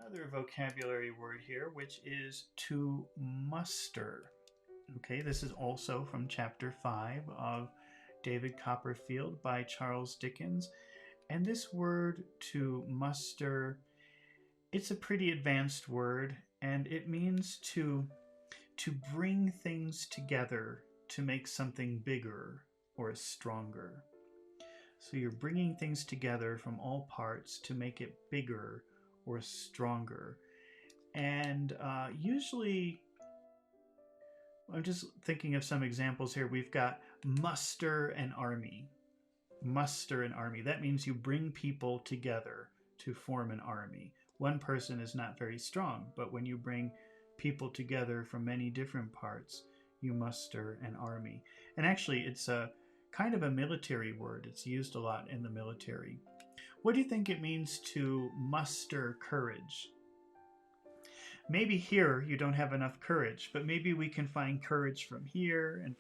another vocabulary word here, which is to muster. Okay, this is also from chapter 5 of David Copperfield by Charles Dickens. And this word to muster, it's a pretty advanced word, and it means to bring things together to make something bigger or stronger. So you're bringing things together from all parts to make it bigger or stronger. And usually, I'm just thinking of some examples here. We've got muster an army. Muster an army. That means you bring people together to form an army. One person is not very strong, but when you bring people together from many different parts, you muster an army. And actually, it's a kind of a military word. It's used a lot in the military. What do you think it means to muster courage? Maybe here you don't have enough courage, but maybe we can find courage from here, and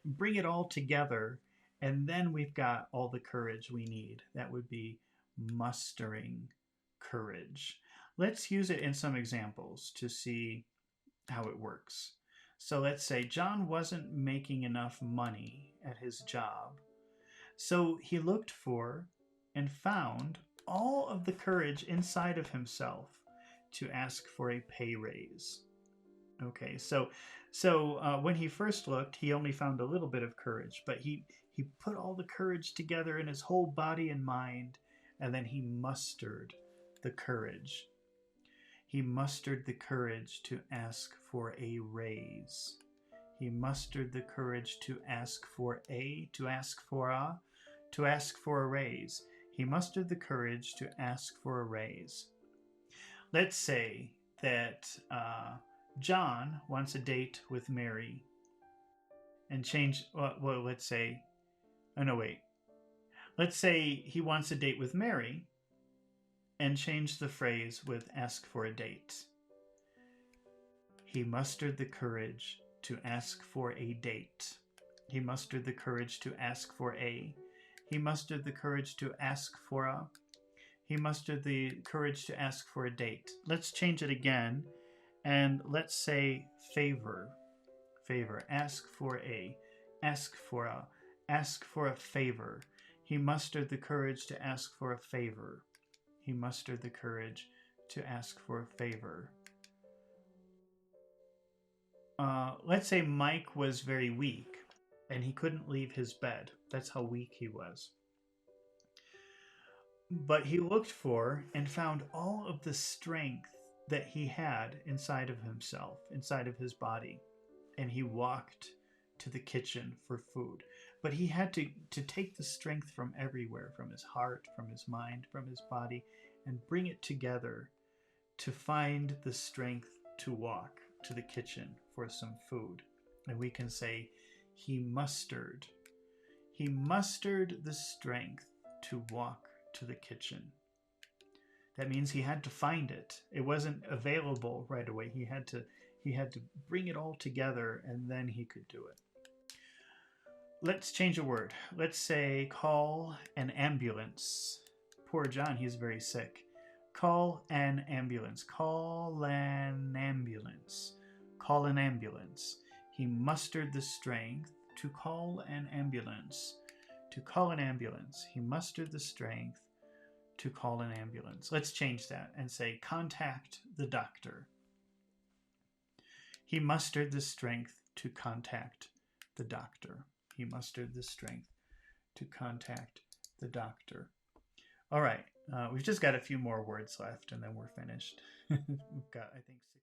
bring it all together, and then we've got all the courage we need. That would be mustering courage. Let's use it in some examples to see how it works. So let's say John wasn't making enough money at his job, so he looked for and found all of the courage inside of himself to ask for a pay raise. Okay, so when he first looked, he only found a little bit of courage, but he put all the courage together in his whole body and mind, and then he mustered the courage. He mustered the courage to ask for a raise. He mustered the courage to ask for a raise. He mustered the courage to ask for a raise. Let's say that John wants a date with Mary, and let's say he wants a date with Mary, and change the phrase with ask for a date. He mustered the courage to ask for a date. He mustered the courage to ask for a. He mustered the courage to ask for a. He mustered the courage to ask for a date. Let's change it again, and let's say favor. Favor. Ask for a. Ask for a. Ask for a favor. He mustered the courage to ask for a favor. He mustered the courage to ask for a favor. Let's say Mike was very weak and he couldn't leave his bed. That's how weak he was. But he looked for and found all of the strength that he had inside of himself, inside of his body. And he walked to the kitchen for food. But he had to take the strength from everywhere, from his heart, from his mind, from his body, and bring it together to find the strength to walk to the kitchen for some food. And we can say, he mustered the strength to walk to the kitchen. That means he had to find it. It wasn't available right away. He had to bring it all together, and then he could do it. Let's change a word. Let's say call an ambulance. Poor John, he's very sick. Call an ambulance. Call an ambulance. Call an ambulance. He mustered the strength to call an ambulance. To call an ambulance. He mustered the strength to call an ambulance. Let's change that and say contact the doctor. He mustered the strength to contact the doctor. He mustered the strength to contact the doctor. All right, we've just got a few more words left and then we're finished. We've got, I think, 6